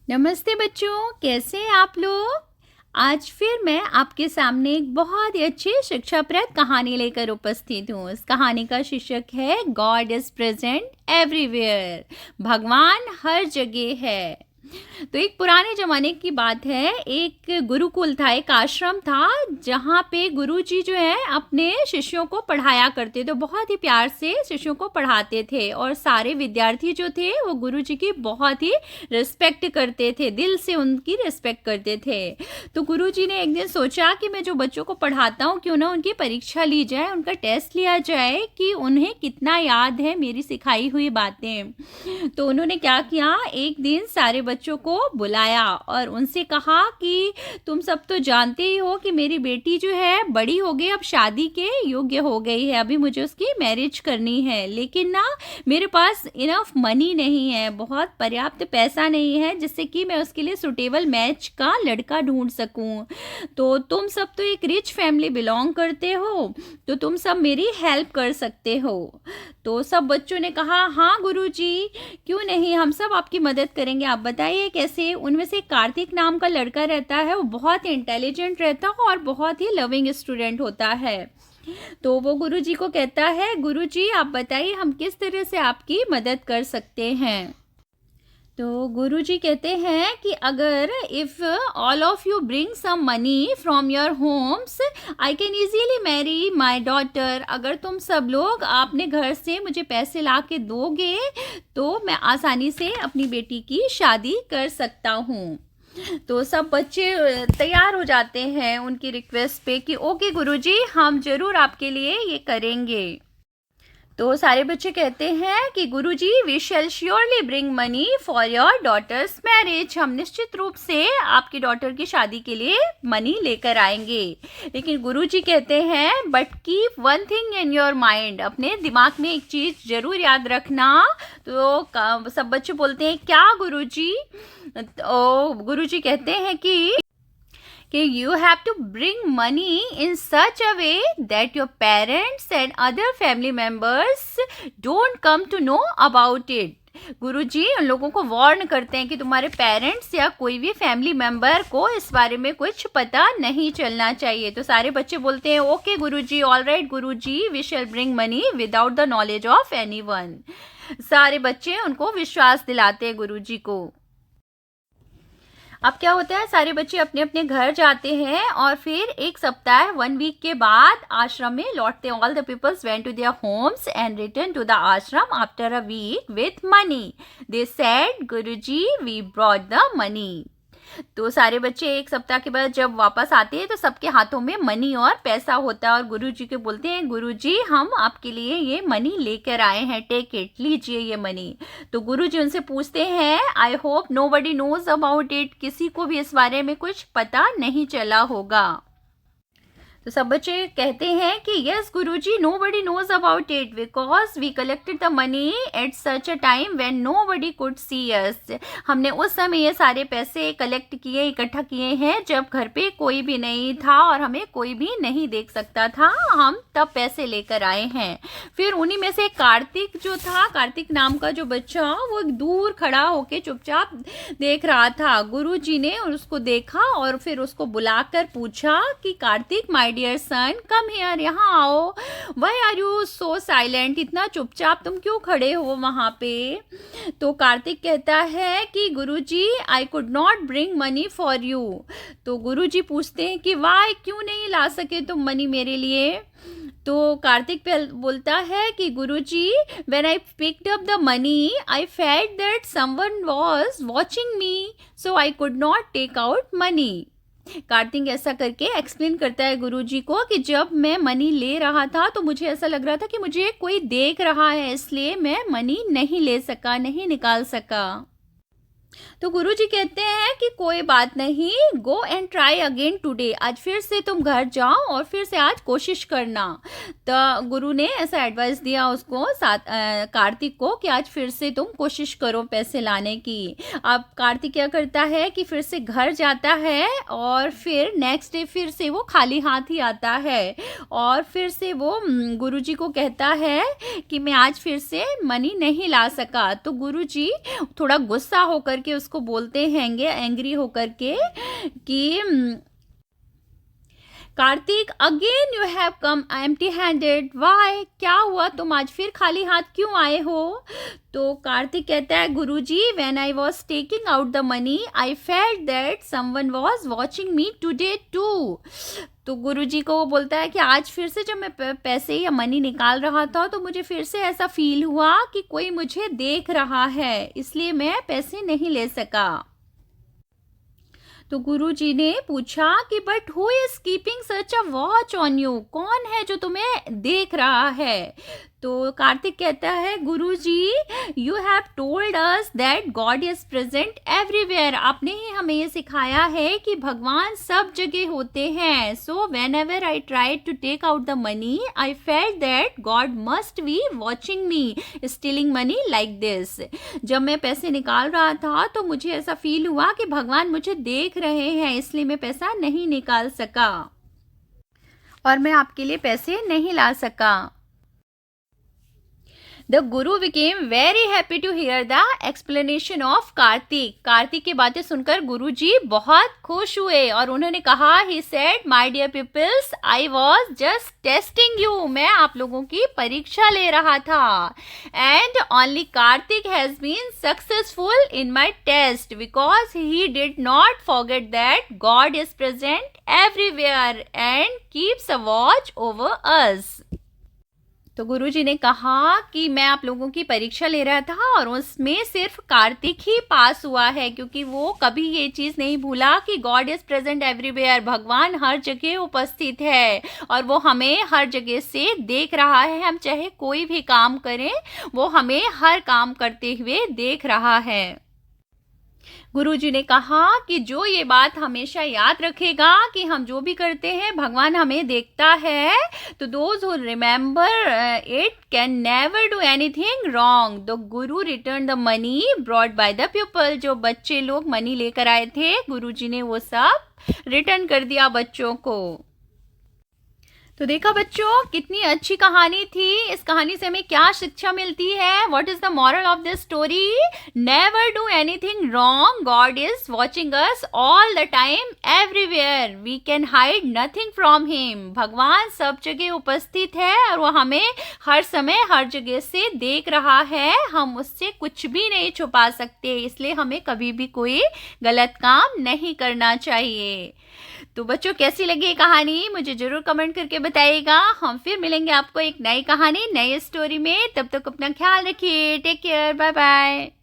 नमस्ते बच्चों, कैसे हैं आप लोग। आज फिर मैं आपके सामने एक बहुत ही अच्छी शिक्षाप्रद कहानी लेकर उपस्थित हूँ। इस कहानी का शीर्षक है गॉड इज प्रेजेंट एवरीवेयर। भगवान हर जगह है। तो एक पुराने ज़माने की बात है, एक गुरुकुल था, एक आश्रम था, जहाँ पे गुरुजी जो है अपने शिष्यों को पढ़ाया करते थे। बहुत ही प्यार से शिष्यों को पढ़ाते थे और सारे विद्यार्थी जो थे वो गुरुजी की बहुत ही रिस्पेक्ट करते थे, दिल से उनकी रिस्पेक्ट करते थे। तो गुरुजी ने एक दिन सोचा कि मैं जो बच्चों को पढ़ाता हूँ क्यों ना उनकी परीक्षा ली जाए, उनका टेस्ट लिया जाए कि उन्हें कितना याद है मेरी सिखाई हुई बातें। तो उन्होंने क्या किया, एक दिन सारे बच्चों को बुलाया और उनसे कहा कि तुम सब तो जानते ही हो कि मेरी बेटी जो है बड़ी हो गई, अब शादी के योग्य हो गई है, अभी मुझे उसकी मैरिज करनी है, लेकिन ना मेरे पास इनफ मनी नहीं है, बहुत पर्याप्त पैसा नहीं है जिससे कि मैं उसके लिए सुटेबल मैच का लड़का ढूंढ सकूं। तो तुम सब तो एक रिच फैमिली बिलोंग करते हो, तो तुम सब मेरी हेल्प कर सकते हो। तो सब बच्चों ने कहा हाँ गुरुजी, क्यों नहीं, हम सब आपकी मदद करेंगे, आप बताइए कैसे। उनमें से कार्तिक नाम का लड़का रहता है, वो बहुत ही इंटेलिजेंट रहता है और बहुत ही लविंग स्टूडेंट होता है। तो वो गुरुजी को कहता है, गुरुजी आप बताइए हम किस तरह से आपकी मदद कर सकते हैं। तो गुरुजी कहते हैं कि अगर if all of you bring some money from your homes I can easily marry my daughter. अगर तुम सब लोग अपने घर से मुझे पैसे ला के दोगे तो मैं आसानी से अपनी बेटी की शादी कर सकता हूँ। तो सब बच्चे तैयार हो जाते हैं उनकी रिक्वेस्ट पे कि ओके गुरुजी, हम ज़रूर आपके लिए ये करेंगे। तो सारे बच्चे कहते हैं कि Guruji we shall surely bring money for your daughter's marriage. हम निश्चित रूप से आपकी डॉटर की शादी के लिए मनी लेकर आएंगे। लेकिन गुरुजी कहते हैं but keep one thing in your mind. अपने दिमाग में एक चीज़ ज़रूर याद रखना। तो सब बच्चे बोलते हैं क्या गुरुजी। तो गुरुजी कहते हैं कि you have to bring money in such a way that your parents and other family members don't come to know about it। गुरुजी उन लोगों को वार्न करते हैं कि तुम्हारे पेरेंट्स या कोई भी फैमिली मेंबर को इस बारे में कुछ पता नहीं चलना चाहिए। तो सारे बच्चे बोलते हैं okay Guruji, all right Guruji, we shall bring money without the knowledge of anyone. सारे बच्चे उनको विश्वास दिलाते हैं गुरुजी को। अब क्या होता है, सारे बच्चे अपने अपने घर जाते हैं और फिर एक सप्ताह 1 वीक के बाद आश्रम में लौटते हैं। All the peoples went to their homes and return to the ashram after a week with money. They said Guruji we brought the money. तो सारे बच्चे एक सप्ताह के बाद जब वापस आते हैं तो सबके हाथों में मनी और पैसा होता है और गुरुजी के बोलते हैं गुरुजी हम आपके लिए ये मनी लेकर आए हैं, टेक इट, लीजिए ये मनी। तो गुरुजी उनसे पूछते हैं I hope nobody knows about it. किसी को भी इस बारे में कुछ पता नहीं चला होगा। तो सब बच्चे कहते हैं कि yes Guruji, nobody knows about it because we collected the money at such a time when nobody could see us. हमने उस समय ये सारे पैसे कलेक्ट किए, इकट्ठा किए हैं जब घर पे कोई भी नहीं था और हमें कोई भी नहीं देख सकता था, हम तब पैसे लेकर आए हैं। फिर उन्हीं में से कार्तिक जो था, कार्तिक नाम का जो बच्चा, वो दूर खड़ा होके चुपचाप देख रहा था। गुरुजी ने उसको देखा और फिर उसको बुलाकर पूछा कि Kartik my dear son come here, यहाँ आओ। Why are you so silent, इतना चुपचाप तुम क्यों खड़े हो वहाँ पे। तो कार्तिक कहता है कि Guruji I could not bring money for you. तो गुरुजी पूछते हैं कि वाई, क्यों नहीं ला सके तुम मनी मेरे लिए। तो कार्तिक बोलता है कि Guruji when I picked up the money I felt that someone was watching me so I could not take out money. Kartik ऐसा करके एक्सप्लेन करता है गुरुजी को कि जब मैं मनी ले रहा था तो मुझे ऐसा लग रहा था कि मुझे कोई देख रहा है, इसलिए मैं मनी नहीं ले सका, नहीं निकाल सका। तो गुरुजी कहते हैं कि कोई बात नहीं, go and try again today. आज फिर से तुम घर जाओ और फिर से आज कोशिश करना। तो गुरु ने ऐसा एडवाइस दिया उसको, कार्तिक को, कि आज फिर से तुम कोशिश करो पैसे लाने की। अब कार्तिक क्या करता है कि फिर से घर जाता है और फिर नेक्स्ट डे फिर से वो खाली हाथ ही आता है और फिर से वो गुरुजी को कहता है कि मैं आज फिर से मनी नहीं ला सका। तो गुरुजी थोड़ा गुस्सा होकर के उसको बोलते हैंगे एंग्री होकर के कि Kartik again you have come empty handed, why, क्या हुआ, तुम आज फिर खाली हाथ क्यों आए हो? तो कार्तिक कहता है Guruji, when I was taking out the money I felt that someone was watching me today too. तो गुरुजी को वो बोलता है कि आज फिर से जब मैं पैसे या मनी निकाल रहा था तो मुझे फिर से ऐसा फील हुआ कि कोई मुझे देख रहा है, इसलिए मैं पैसे नहीं ले सका। तो गुरुजी ने पूछा कि but who is keeping such a watch on you, कौन है जो तुम्हें देख रहा है? तो कार्तिक कहता है Guruji, you have told us that God is present everywhere, आपने ही हमें ये सिखाया है कि भगवान सब जगह होते हैं। So whenever I try to take out the money I felt that God must be watching me stealing money like this. जब मैं पैसे निकाल रहा था तो मुझे ऐसा फील हुआ कि भगवान मुझे देख रहे हैं, इसलिए मैं पैसा नहीं निकाल सका और मैं आपके लिए पैसे नहीं ला सका। The Guru became very happy to hear the explanation of Kartik. Kartik की बातें सुनकर गुरुजी बहुत खुश हुए और उन्होंने कहा, he said, my dear pupils, I was just testing you, मैं आप लोगों की परीक्षा ले रहा था। And only Kartik has been successful in my test because he did not forget that God is present everywhere and keeps a watch over us। तो गुरुजी ने कहा कि मैं आप लोगों की परीक्षा ले रहा था और उसमें सिर्फ कार्तिक ही पास हुआ है, क्योंकि वो कभी ये चीज़ नहीं भूला कि गॉड इज़ प्रेजेंट एवरीवेयर, भगवान हर जगह उपस्थित है और वो हमें हर जगह से देख रहा है। हम चाहे कोई भी काम करें, वो हमें हर काम करते हुए देख रहा है। गुरुजी ने कहा कि जो ये बात हमेशा याद रखेगा कि हम जो भी करते हैं भगवान हमें देखता है, तो those who remember it can never do anything wrong. The guru return the money brought by the people, जो बच्चे लोग मनी लेकर आए थे गुरुजी ने वो सब रिटर्न कर दिया बच्चों को। तो देखा बच्चों, कितनी अच्छी कहानी थी। इस कहानी से हमें क्या शिक्षा मिलती है? What is the moral of this story? Never do anything wrong, God is watching us all the time everywhere, we can hide nothing from him. भगवान सब जगह उपस्थित है और वो हमें हर समय हर जगह से देख रहा है, हम उससे कुछ भी नहीं छुपा सकते, इसलिए हमें कभी भी कोई गलत काम नहीं करना चाहिए। तो बच्चों, कैसी लगी ये कहानी मुझे जरूर कमेंट करके बताइएगा। हम फिर मिलेंगे आपको एक नई कहानी नई स्टोरी में। तब तक अपना ख्याल रखिए। Take care, bye bye.